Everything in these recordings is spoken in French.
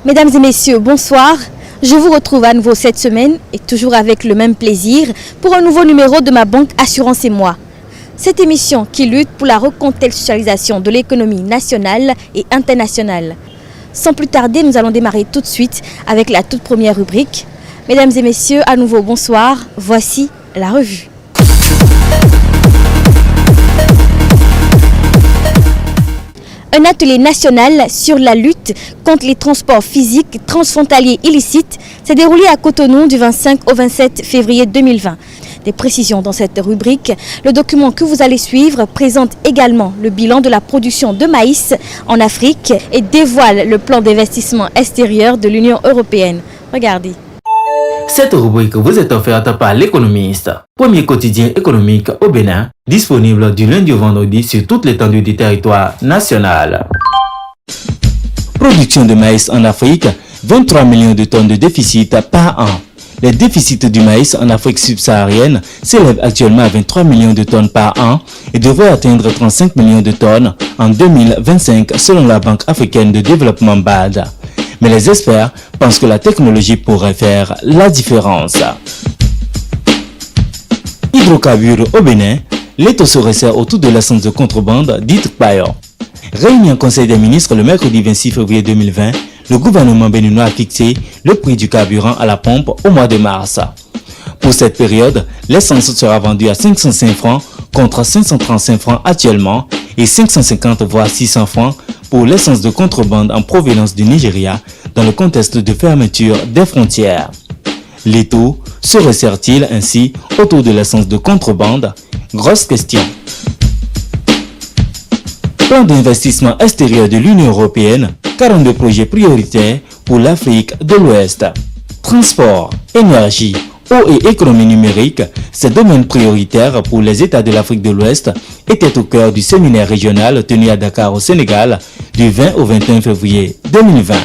Mesdames et messieurs, bonsoir. Je vous retrouve à nouveau cette semaine et toujours avec le même plaisir pour un nouveau numéro de ma banque Assurance et moi. Cette émission qui lutte pour la recontextualisation de l'économie nationale et internationale. Sans plus tarder, nous allons démarrer tout de suite avec la toute première rubrique. Mesdames et messieurs, à nouveau bonsoir. Voici la revue. Un atelier national sur la lutte contre les transports physiques transfrontaliers illicites s'est déroulé à Cotonou du 25 au 27 février 2020. Des précisions dans cette rubrique. Le document que vous allez suivre présente également le bilan de la production de maïs en Afrique et dévoile le plan d'investissement extérieur de l'Union européenne. Regardez. Cette rubrique vous est offerte par l'Économiste, premier quotidien économique au Bénin, disponible du lundi au vendredi sur toute l'étendue du territoire national. Production de maïs en Afrique, 23 millions de tonnes de déficit par an. Les déficits du maïs en Afrique subsaharienne s'élèvent actuellement à 23 millions de tonnes par an et devraient atteindre 35 millions de tonnes en 2025 selon la Banque africaine de développement BAD. Mais les experts pensent que la technologie pourrait faire la différence. Hydrocarbures au Bénin, l'étau se resserre autour de l'essence de contrebande dite Bayon. Réuni en Conseil des ministres le mercredi 26 février 2020, le gouvernement béninois a fixé le prix du carburant à la pompe au mois de mars. Pour cette période, l'essence sera vendue à 505 francs contre 535 francs actuellement et 550 voire 600 francs pour l'essence de contrebande en provenance du Nigeria dans le contexte de fermeture des frontières. L'étau se resserre-t-il ainsi autour de l'essence de contrebande? Grosse question. Plan d'investissement extérieur de l'Union européenne, 42 projets prioritaires pour l'Afrique de l'Ouest. Transport, énergie, eau et économie numérique, ces domaines prioritaires pour les États de l'Afrique de l'Ouest étaient au cœur du séminaire régional tenu à Dakar au Sénégal du 20 au 21 février 2020.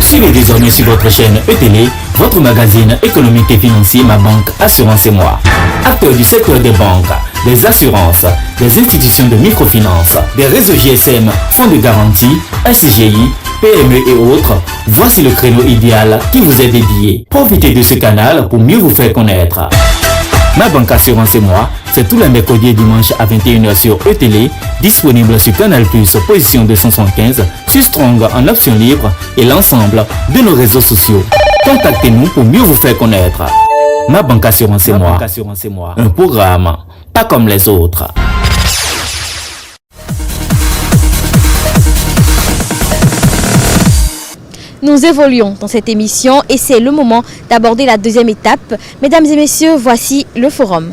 Suivez désormais sur votre chaîne ETélé, votre magazine économique et financier Ma Banque Assurance et moi. Acteurs du secteur des banques, des assurances, des institutions de microfinance, des réseaux GSM, fonds de garantie, SGI, PME et autres, voici le créneau idéal qui vous est dédié. Profitez de ce canal pour mieux vous faire connaître. Ma Banque Assurance et moi, c'est tous les mercredis et dimanches à 21h sur ETélé, disponible sur Canal+, position 275, sur Strong en option libre et l'ensemble de nos réseaux sociaux. Contactez-nous pour mieux vous faire connaître. Ma Banque Assurance et moi, un programme pas comme les autres. Nous évoluons dans cette émission et c'est le moment d'aborder la deuxième étape. Mesdames et messieurs, voici le forum.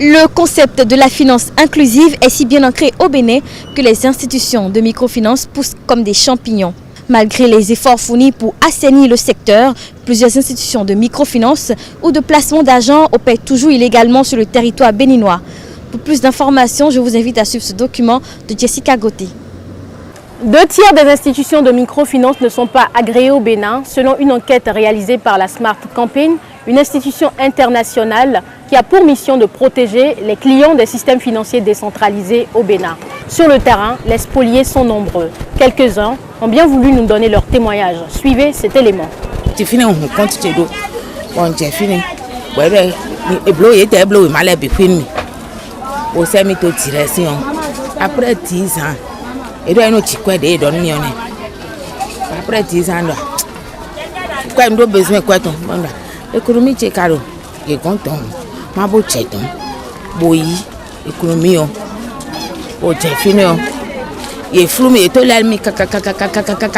Le concept de la finance inclusive est si bien ancré au Bénin que les institutions de microfinance poussent comme des champignons. Malgré les efforts fournis pour assainir le secteur, plusieurs institutions de microfinance ou de placement d'argent opèrent toujours illégalement sur le territoire béninois. Pour plus d'informations, je vous invite à suivre ce document de Jessica Gauthier. 2 tiers des institutions de microfinance ne sont pas agréées au Bénin, selon une enquête réalisée par la Smart Campaign, une institution internationale qui a pour mission de protéger les clients des systèmes financiers décentralisés au Bénin. Sur le terrain, les spoliés sont nombreux. Quelques-uns ont bien voulu nous donner leur témoignage. Suivez cet élément. Après 10 ans, et doit nous chiquer des données. Après 10 ans, quoi nous besoin quoi ton l'économie c'est caro et content ma beau cheton boy économie o j'ai fini et flou mais to la mi kaka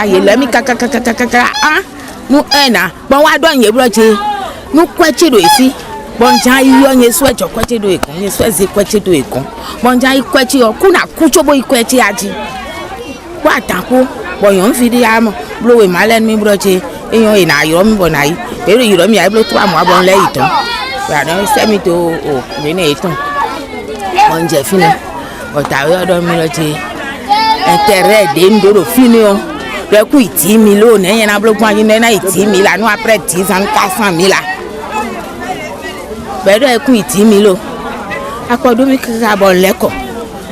et la mi kaka ah nous un bon wa don ye bloqué nous quoi tu dois ici bon jan yo ye soit quoi tu dois con ye soit c'est quoi tu dois con bon jan quoi tu kuna kucho boy quoi tu aji quoi tanko bon yon fidi am blow malen mi bloqué et yon ina yo mi bonai pero yo mi ai blow 3 mois bon là iton ba no se mi to o mi ne iton bon j'ai fini o ta yo do mi bloqué intérêt de ndoro fini o le ku 10 000 o ne yana blow kwa ni na 10 000 la no après 10 ans 400 000 la bedo e ku itimi lo akodo mi ka bo leko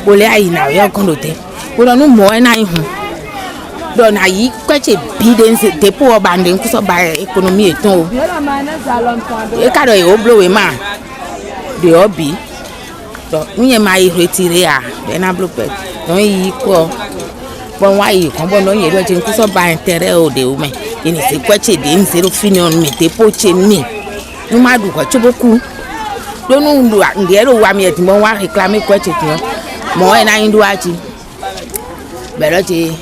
o le ayi na yo kon lote o no mo e na ihun do na yi kweche bi de nse te po oba nde nkuso ba economy eton o e ka do e o blow e ma de obi do nye ma i retire a be na blow pet don yi ko bon wa yi kon bon no ye do je nkuso ba intérêt o de o me ini se kweche de nse ro fini on mi te po che ni no ma du ko choboku do no ndu ndero wa mi e ti mo wa reclamer kweche ti mo e na ndu achi bẹ̀rẹ̀ ti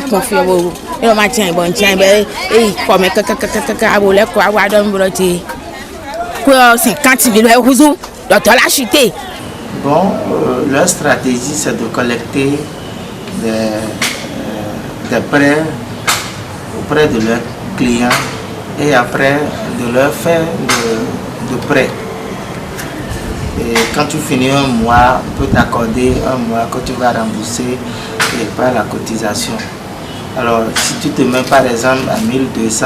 confie wo e ma tian bon tian be comme kaka abo le ko awa don bro ti ko 50 000 euros donc la chuté. Bon, leur stratégie c'est de collecter des prêts auprès de leurs clients et après de leur faire de prêts. Et quand tu finis un mois, on peut t'accorder un mois que tu vas rembourser par la cotisation. Alors, si tu te mets par exemple à 1200,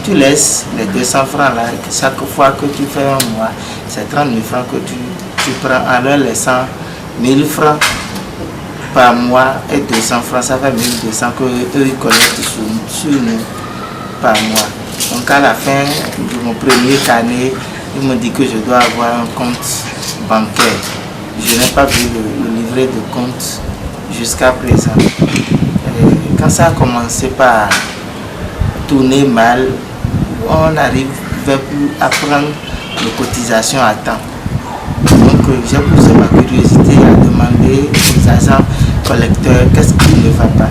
tu laisses les 200 francs là, et chaque fois que tu fais un mois, c'est 30 000 francs que tu prends en leur laissant 1000 francs par mois et 200 francs, ça fait 1200 que eux ils collectent sur nous par mois. Donc à la fin de mon premier carnet, il me dit que je dois avoir un compte bancaire. Je n'ai pas vu le livret de compte jusqu'à présent. Et quand ça a commencé par tourner mal, on n'arrive plus à prendre les cotisations à temps. Donc j'ai poussé ma curiosité à demander aux agents collecteurs qu'est-ce qui ne va pas.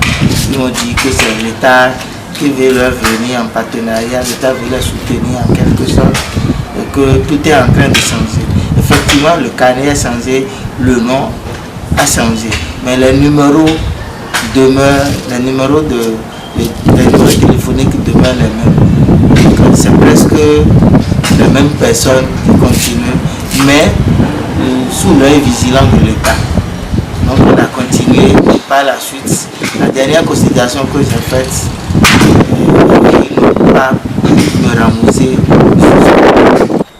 Ils m'ont dit que c'est l'État qui veut leur venir en partenariat, l'État veut les soutenir en quelque sorte, et que tout est en train de changer. Effectivement, le carnet a changé, le nom a changé, mais les numéros demeurent, les numéros téléphoniques demeurent les mêmes. C'est presque les mêmes personnes qui continuent, mais sous l'œil vigilant de l'État. Donc on a continué et par la suite, la dernière considération que j'ai faite, ils n'ont pas me rembourser.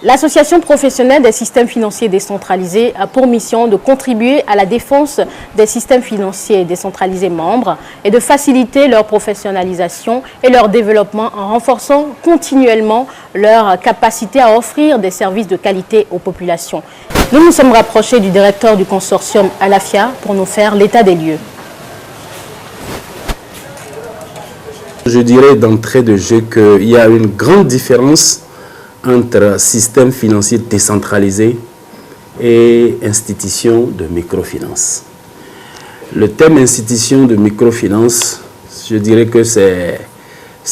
L'Association professionnelle des systèmes financiers décentralisés a pour mission de contribuer à la défense des systèmes financiers décentralisés membres et de faciliter leur professionnalisation et leur développement en renforçant continuellement leur capacité à offrir des services de qualité aux populations. Nous nous sommes rapprochés du directeur du consortium Alafia pour nous faire l'état des lieux. Je dirais d'entrée de jeu qu'il y a une grande différence entre système financier décentralisé et institution de microfinance. Le thème institution de microfinance, je dirais que c'est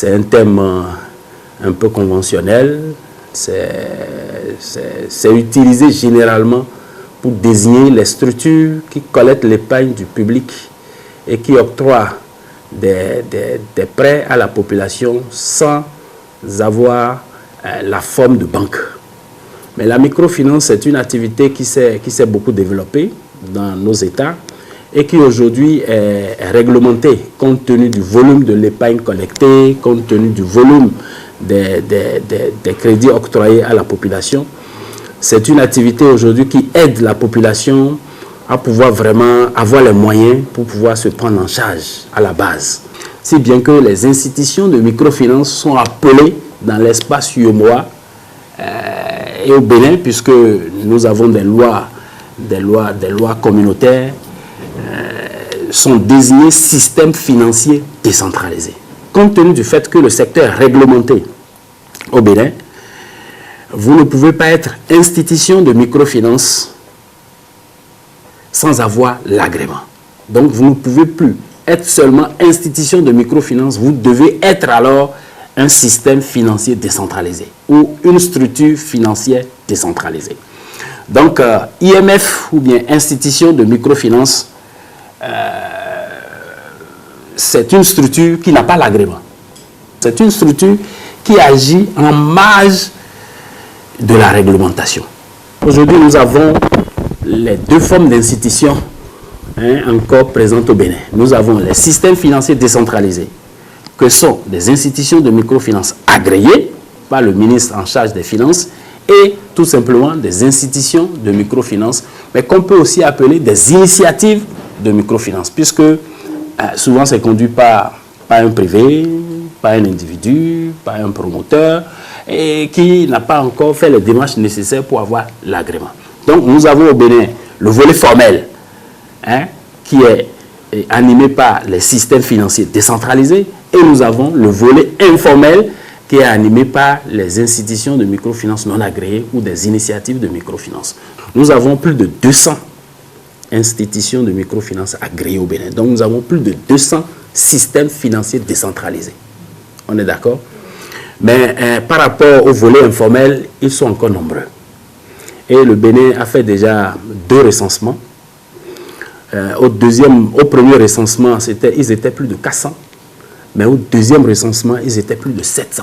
un thème un peu conventionnel. C'est utilisé généralement pour désigner les structures qui collectent l'épargne du public et qui octroient des prêts à la population sans avoir la forme de banque. Mais la microfinance, c'est une activité qui s'est beaucoup développée dans nos États et qui aujourd'hui est réglementée compte tenu du volume de l'épargne collectée, compte tenu du volume des crédits octroyés à la population. C'est une activité aujourd'hui qui aide la population à pouvoir vraiment avoir les moyens pour pouvoir se prendre en charge à la base. Si bien que les institutions de microfinance sont appelées dans l'espace UEMOA et au Bénin, puisque nous avons des lois communautaires, sont désignés systèmes financiers décentralisés. Compte tenu du fait que le secteur est réglementé au Bénin, vous ne pouvez pas être institution de microfinance sans avoir l'agrément. Donc vous ne pouvez plus être seulement institution de microfinance, vous devez être alors un système financier décentralisé ou une structure financière décentralisée. Donc, IMF ou bien institution de microfinance, c'est une structure qui n'a pas l'agrément. C'est une structure qui agit en marge de la réglementation. Aujourd'hui, nous avons les deux formes d'institutions encore présentes au Bénin. Nous avons les systèmes financiers décentralisés, que sont des institutions de microfinance agréées par le ministre en charge des Finances, et tout simplement des institutions de microfinance, mais qu'on peut aussi appeler des initiatives de microfinance, puisque souvent c'est conduit par un privé, par un individu, par un promoteur, et qui n'a pas encore fait les démarches nécessaires pour avoir l'agrément. Donc nous avons au Bénin le volet formel, qui est animé par les systèmes financiers décentralisés, et nous avons le volet informel qui est animé par les institutions de microfinance non agréées ou des initiatives de microfinance. Nous avons plus de 200 institutions de microfinance agréées au Bénin. Donc nous avons plus de 200 systèmes financiers décentralisés. On est d'accord? Mais par rapport au volet informel, ils sont encore nombreux. Et le Bénin a fait déjà 2 recensements. Au premier recensement, ils étaient plus de 400. Mais au deuxième recensement, ils étaient plus de 700.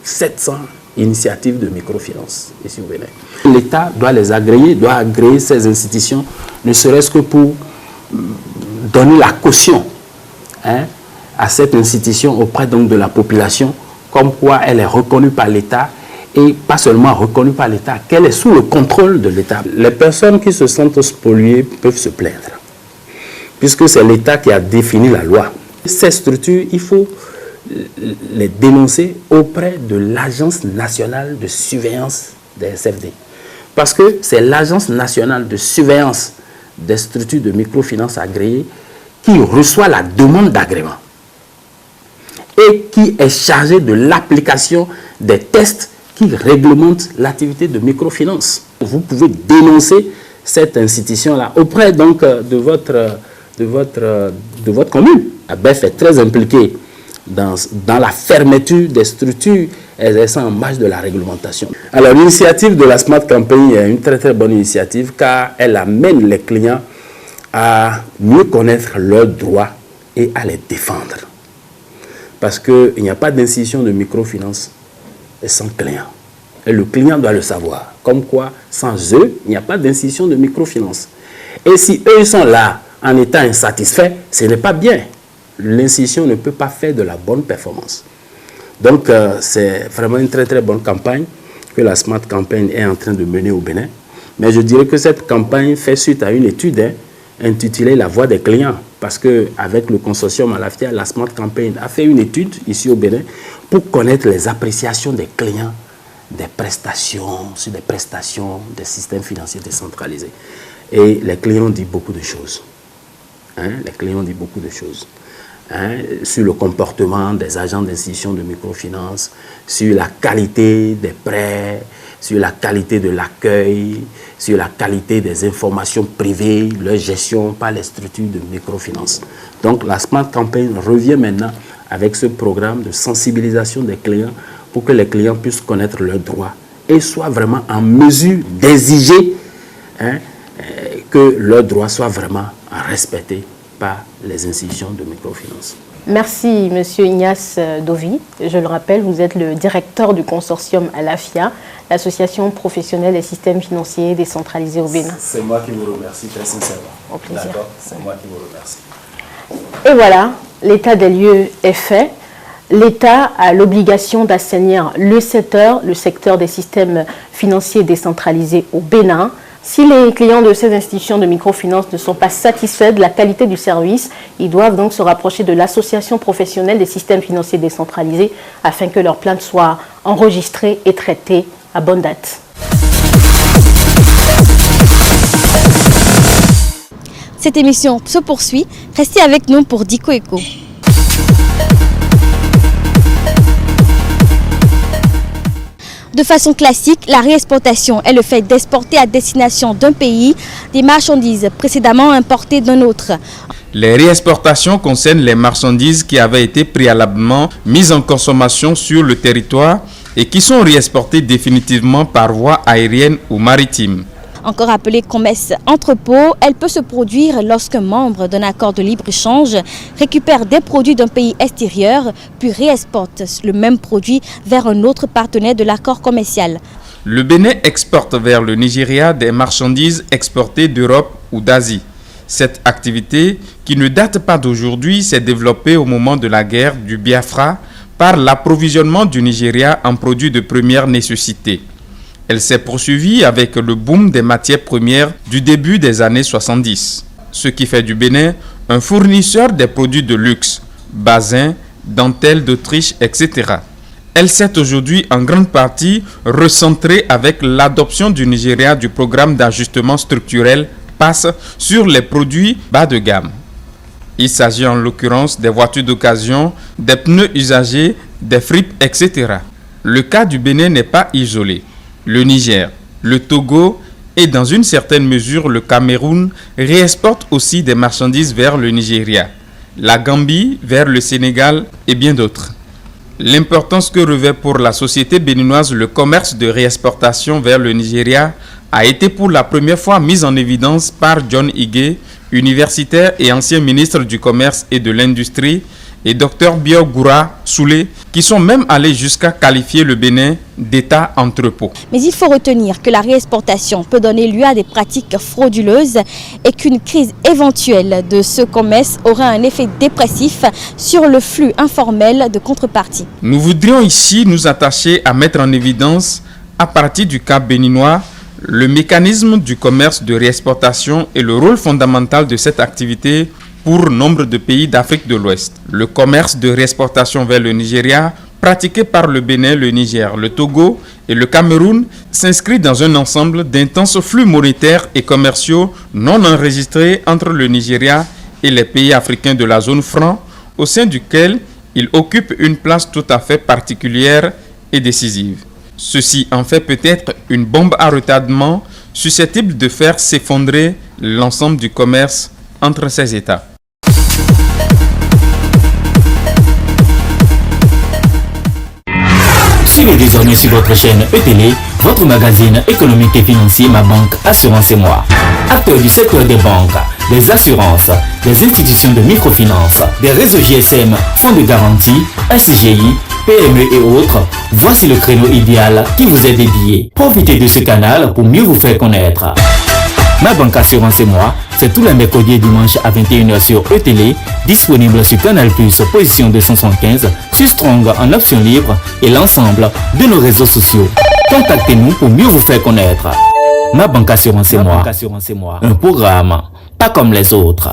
700 initiatives de microfinance ici au Bénin. L'État doit les agréer, doit agréer ces institutions, ne serait-ce que pour donner la caution à cette institution auprès donc de la population, comme quoi elle est reconnue par l'État, et pas seulement reconnue par l'État, qu'elle est sous le contrôle de l'État. Les personnes qui se sentent spoliées peuvent se plaindre, puisque c'est l'État qui a défini la loi. Ces structures, il faut les dénoncer auprès de l'Agence nationale de surveillance des SFD. Parce que c'est l'Agence nationale de surveillance des structures de microfinance agréées qui reçoit la demande d'agrément et qui est chargée de l'application des tests qui réglementent l'activité de microfinance. Vous pouvez dénoncer cette institution-là auprès donc de votre commune. ABEF est très impliqué dans la fermeture des structures exerçant en marge de la réglementation. Alors l'initiative de la Smart Campaign est une très très bonne initiative car elle amène les clients à mieux connaître leurs droits et à les défendre. Parce qu'il n'y a pas d'institution de microfinance sans client. Et le client doit le savoir. Comme quoi, sans eux, il n'y a pas d'institution de microfinance. Et si eux sont là en étant insatisfaits, ce n'est pas bien. L'institution ne peut pas faire de la bonne performance. Donc, c'est vraiment une très très bonne campagne que la Smart Campaign est en train de mener au Bénin. Mais je dirais que cette campagne fait suite à une étude intitulée La voix des clients. Parce qu'avec le consortium Alafia, la Smart Campaign a fait une étude ici au Bénin pour connaître les appréciations des clients des prestations, sur des prestations des systèmes financiers décentralisés. Et les clients disent beaucoup de choses. Les clients disent beaucoup de choses. Sur le comportement des agents d'institutions de microfinance, sur la qualité des prêts, sur la qualité de l'accueil, sur la qualité des informations privées, leur gestion par les structures de microfinance. Donc la Smart Campaign revient maintenant avec ce programme de sensibilisation des clients pour que les clients puissent connaître leurs droits et soient vraiment en mesure d'exiger que leurs droits soient vraiment respectés par les institutions de microfinance. Merci, M. Ignace Dovi. Je le rappelle, vous êtes le directeur du consortium Alafia, l'association professionnelle des systèmes financiers décentralisés au Bénin. C'est moi qui vous remercie très sincèrement. Au plaisir. D'accord, c'est moi qui vous remercie. Et voilà, l'état des lieux est fait. L'État a l'obligation d'assainir le secteur des systèmes financiers décentralisés au Bénin. Si les clients de ces institutions de microfinance ne sont pas satisfaits de la qualité du service, ils doivent donc se rapprocher de l'association professionnelle des systèmes financiers décentralisés afin que leurs plaintes soient enregistrées et traitées à bonne date. Cette émission se poursuit. Restez avec nous pour Dico Eco. De façon classique, la réexportation est le fait d'exporter à destination d'un pays des marchandises précédemment importées d'un autre. Les réexportations concernent les marchandises qui avaient été préalablement mises en consommation sur le territoire et qui sont réexportées définitivement par voie aérienne ou maritime. Encore appelée commerce-entrepôt, elle peut se produire lorsqu'un membre d'un accord de libre-échange récupère des produits d'un pays extérieur puis réexporte le même produit vers un autre partenaire de l'accord commercial. Le Bénin exporte vers le Nigeria des marchandises exportées d'Europe ou d'Asie. Cette activité, qui ne date pas d'aujourd'hui, s'est développée au moment de la guerre du Biafra par l'approvisionnement du Nigeria en produits de première nécessité. Elle s'est poursuivie avec le boom des matières premières du début des années 70, ce qui fait du Bénin un fournisseur des produits de luxe, bassins, dentelles d'Autriche, etc. Elle s'est aujourd'hui en grande partie recentrée avec l'adoption du Nigeria du programme d'ajustement structurel PASS sur les produits bas de gamme. Il s'agit en l'occurrence des voitures d'occasion, des pneus usagés, des fripes, etc. Le cas du Bénin n'est pas isolé. Le Niger, le Togo et dans une certaine mesure le Cameroun réexportent aussi des marchandises vers le Nigeria, la Gambie vers le Sénégal et bien d'autres. L'importance que revêt pour la société béninoise le commerce de réexportation vers le Nigeria a été pour la première fois mise en évidence par John Ige, universitaire et ancien ministre du Commerce et de l'Industrie, et Dr Biogoura Soulé, qui sont même allés jusqu'à qualifier le Bénin d'État entrepôt. Mais il faut retenir que la réexportation peut donner lieu à des pratiques frauduleuses et qu'une crise éventuelle de ce commerce aura un effet dépressif sur le flux informel de contrepartie. Nous voudrions ici nous attacher à mettre en évidence, à partir du cas béninois, le mécanisme du commerce de réexportation et le rôle fondamental de cette activité pour nombre de pays d'Afrique de l'Ouest. Le commerce de réexportation vers le Nigeria, pratiqué par le Bénin, le Niger, le Togo et le Cameroun, s'inscrit dans un ensemble d'intenses flux monétaires et commerciaux non enregistrés entre le Nigeria et les pays africains de la zone franc, au sein duquel il occupe une place tout à fait particulière et décisive. Ceci en fait peut-être une bombe à retardement susceptible de faire s'effondrer l'ensemble du commerce entre ces États. Suivez désormais sur votre chaîne ETélé, votre magazine économique et financier Ma Banque Assurance et Moi. Acteurs du secteur des banques, des assurances, des institutions de microfinance, des réseaux GSM, fonds de garantie, SGI, PME et autres, voici le créneau idéal qui vous est dédié. Profitez de ce canal pour mieux vous faire connaître. Ma Banque Assurance et Moi, c'est tous les mercredis et dimanches à 21h sur ETélé, disponible sur Canal+, position 275, sur Strong en option libre et l'ensemble de nos réseaux sociaux. Contactez-nous pour mieux vous faire connaître. Ma Banque Assurance et Moi, un programme pas comme les autres.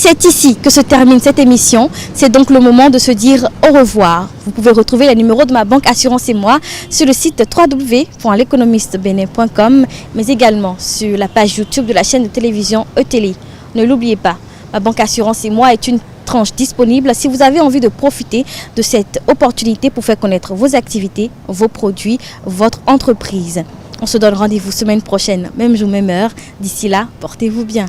C'est ici que se termine cette émission. C'est donc le moment de se dire au revoir. Vous pouvez retrouver les numéros de Ma Banque Assurance et Moi sur le site www.l'économistebénin.com, mais également sur la page YouTube de la chaîne de télévision ETélé. Ne l'oubliez pas, Ma Banque Assurance et Moi est une tranche disponible si vous avez envie de profiter de cette opportunité pour faire connaître vos activités, vos produits, votre entreprise. On se donne rendez-vous semaine prochaine, même jour, même heure. D'ici là, portez-vous bien.